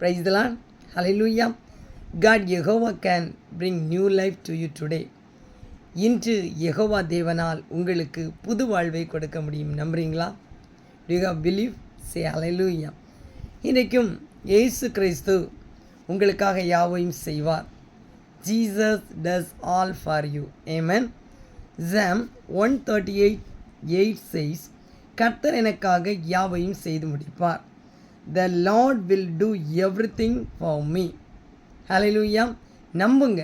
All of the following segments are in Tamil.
Praise the Lord. Hallelujah. God Jehovah can bring new life to you today. இன்று யெகோவா தேவனால் உங்களுக்கு புது வாழ்வை கொடுக்க முடியும். நம்புறீங்களா? Do you have belief? Say hallelujah. இன்றைக்கும் இயேசு கிறிஸ்து உங்களுக்காக யாவையும் செய்வார். Jesus does all for you. Amen. Psalm 138:8 says, கர்த்தர் எனக்காக யாவையும் செய்து முடிப்பார். The Lord will do everything for me. Hallelujah. நம்புங்க.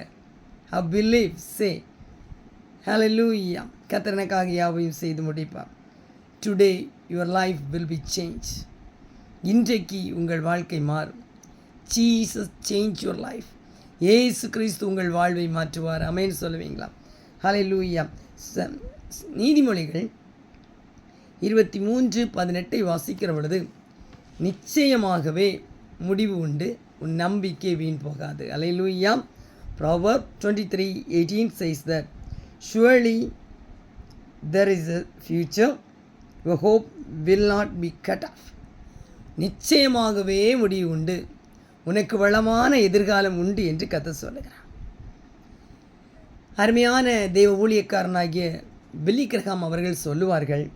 Have belief. Say hallelujah. கர்த்தர் எனக்காக யாவையும் செய்து முடிப்பார். Today your life will be changed. இன்றைக்கு உங்கள் வாழ்க்கை மாறும். Jesus change your life. இயேசு கிறிஸ்து உங்கள் வாழ்வை மாற்றுவார். ஆமென் சொல்லுவீங்களா? ஹல்லேலூயா. நீதிமொழிகள் 23:18 வாசிக்கிற பொழுது, நிச்சயமாகவே முடிவு உண்டு, உன் நம்பிக்கை வீண் போகாது. ஹல்லேலூயா. Proverbs 23:18 says that surely there is a future, your hope will not be cut off. நிச்சயமாகவே முடிவு உண்டு, உனக்கு வளமான எதிர்காலம் உண்டு என்று கர்த்தர் சொல்லுகிறார். அருமையான தேவ ஊழியக்காரனாகிய பில்லி கிரஹாம் அவர்கள் சொல்லுவார்கள்,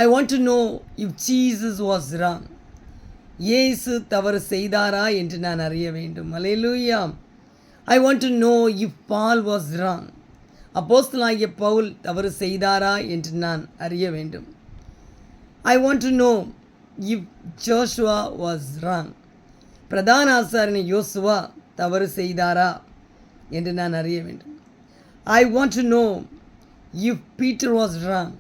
I want to know if Jesus was wrong. இயேசு தவறு செய்தாரா என்று நான் அறிய வேண்டும். ஹல்லேலூயா. I want to know if Paul was wrong. அப்போஸ்தலனாகிய பவுல் தவறு செய்தாரா என்று நான் அறிய வேண்டும். I want to know if Joshua was wrong. பிரதான ஆசாரியன் யோசுவா தவறு செய்தாரா என்று நான் அறிய வேண்டும். I want to know if Peter was wrong.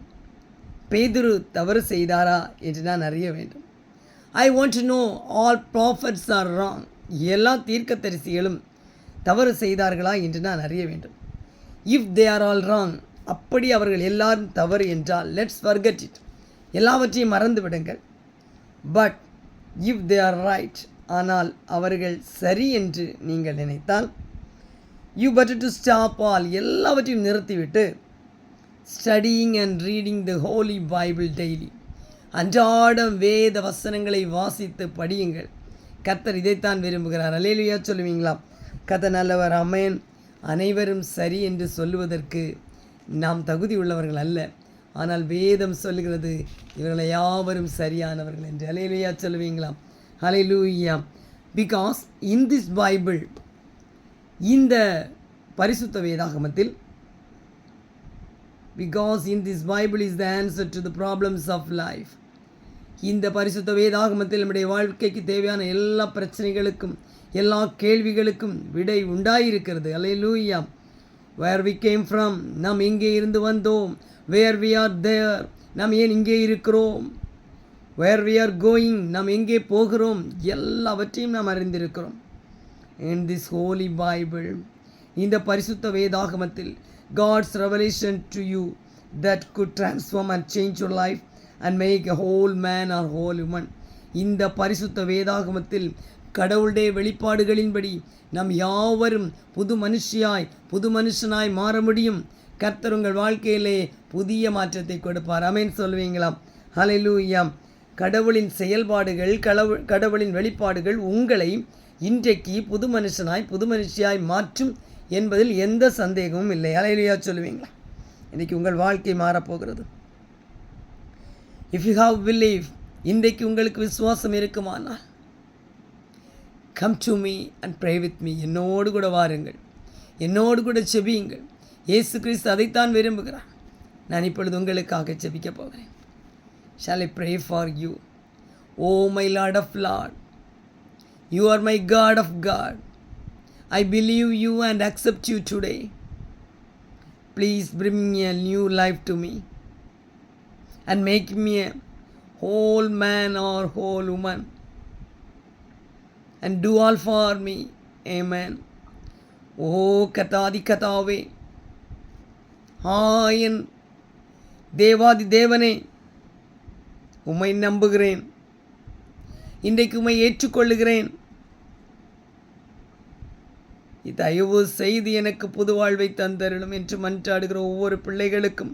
பேதுரு தவறு செய்தாரா என்று நான் அறிய வேண்டும். I want to know all prophets are wrong. எல்லா தீர்க்கதரிசிகளும் தவறு செய்தார்களா என்று நான் அறிய வேண்டும். If they are all wrong, அப்படி அவர்கள் எல்லாரும் தவறு என்றால் let's forget it. எல்லாவற்றையும் மறந்து விடுங்கள். But if they are right, ஆனால் அவர்கள் சரி என்று நீங்கள் நினைத்தால் you better to stop all. எல்லாவற்றையும் நிறுத்திவிட்டு studying and reading the Holy Bible daily. அன்றாடம் வேத வசனங்களை வாசித்து படியுங்கள். கர்த்தர் இதைத்தான் விரும்புகிறார். அல்லேலூயா சொல்லுவீங்களா? கர்த்தர் நல்லவர். ஆமென். அனைவரும் சரி என்று சொல்லுவதற்கு நாம் தகுதி உள்ளவர்கள் அல்ல. ஆனால் வேதம் சொல்லுகிறது இவர்களை யாவரும் சரியானவர்கள் என்று. அல்லேலூயா சொல்லுவீங்களா? ஹல்லேலூயா. பிகாஸ் இன் திஸ் பைபிள், இந்த பரிசுத்த வேதாகமத்தில், because in this Bible is the answer to the problems of life. இந்த பரிசுத்த வேதாகமத்தில் நம்முடைய வாழ்க்கைக்கு தேவையான எல்லா பிரச்சனைகளுக்கும் எல்லா கேள்விகளுக்கும் விடை உண்டாயிருக்கிறது. அல்லேலூயா. where we came from, நாம் எங்கே இருந்து வந்தோம், where we are there, நாம் ஏன் இங்கே இருக்கிறோம், where we are going, நாம் எங்கே போகிறோம், எல்லாவற்றையும் நாம் அறிந்திருக்கிறோம். in this holy Bible, இந்த பரிசுத்த வேதாகமத்தில் God's revelation to you that could transform and change your life and make a whole man or whole woman. இந்த பரிசுத்த வேதாகமத்தில் கடவுளுடைய வெளிப்பாடுகளின்படி நாம் யாவரும் புது மனுஷியாய் புது மனுஷனாய் மாற முடியும். கர்த்தர் உங்கள் வாழ்க்கையிலே புதிய மாற்றத்தை கொடுப்பார். ஆமென் சொல்லுவீங்களா? ஹல்லேலூயா. கடவுளின் செயல்பாடுகள், கடவுளின் வெளிப்பாடுகள் உங்களை இன்றைக்கு புது மனுஷனாய் புது மனுஷியாய் மாற்றும் என்பதில் எந்த சந்தேகமும் இல்லை. ஹல்லேலூயா சொல்லுவீங்களா? இன்றைக்கு உங்கள் வாழ்க்கை மாறப்போகிறது. இஃப் யூ ஹாவ் பிலீவ், இன்றைக்கு உங்களுக்கு விசுவாசம் இருக்குமானால், come to me and pray with me. என்னோடு கூட வாருங்கள், என்னோடு கூட செபியுங்கள். இயேசு கிறிஸ்து அதைத்தான் விரும்புகிறார். நான் இப்பொழுது உங்களுக்காக செபிக்க போகிறேன். Shall I pray for you? Oh my Lord of Lord, you are my God of God. I believe you and accept you today. Please bring a new life to me and make me a whole man or whole woman and do all for me. Amen. Oh கதாதி கதாவே, என் தேவாதி தேவனே, உம்மை நம்புகிறேன். இன்றைக்கு உம்மை ஏற்றுக்கொள்ளுகிறேன். தயவு செய்து எனக்கு புது வாழ்வை தந்தருளும் என்று மன்றாடுகிற ஒவ்வொரு பிள்ளைகளுக்கும்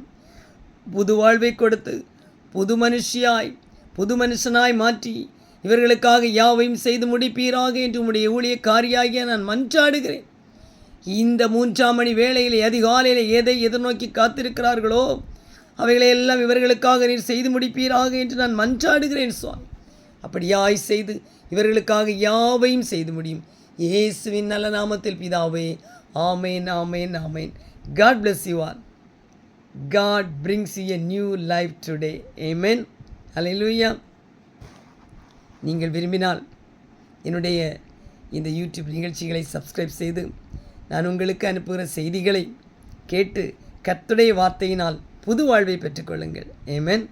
புது வாழ்வை கொடுத்து புது மனுஷியாய் புது மனுஷனாய் மாற்றி இவர்களுக்காக யாவையும் செய்து முடிப்பீராக என்று உம்முடைய ஊழியக்காரியாகிய நான் மன்றாடுகிறேன். இந்த 3ஆம் மணி வேளையில் அதிகாலையில் எதை எதிர்நோக்கி காத்திருக்கிறார்களோ அவைகளையெல்லாம் இவர்களுக்காக நீர் செய்து முடிப்பீராக என்று நான் மன்றாடுகிறேன் சுவாமி. அப்படியாய் செய்து இவர்களுக்காக யாவையும் செய்து முடியும். இயேசுவின் நல்ல நாமத்தில் பிதாவே, ஆமேன், ஆமேன், ஆமேன். God bless you all. God brings you a new life today. Amen. Hallelujah. நீங்கள் விரும்பினால் என்னுடைய இந்த யூடியூப் நிகழ்ச்சிகளை சப்ஸ்கிரைப் செய்து நான் உங்களுக்கு அனுப்புகிற செய்திகளை கேட்டு கர்த்தருடைய வார்த்தையினால் புது வாழ்வை பெற்றுக்கொள்ளுங்கள். ஆமென்.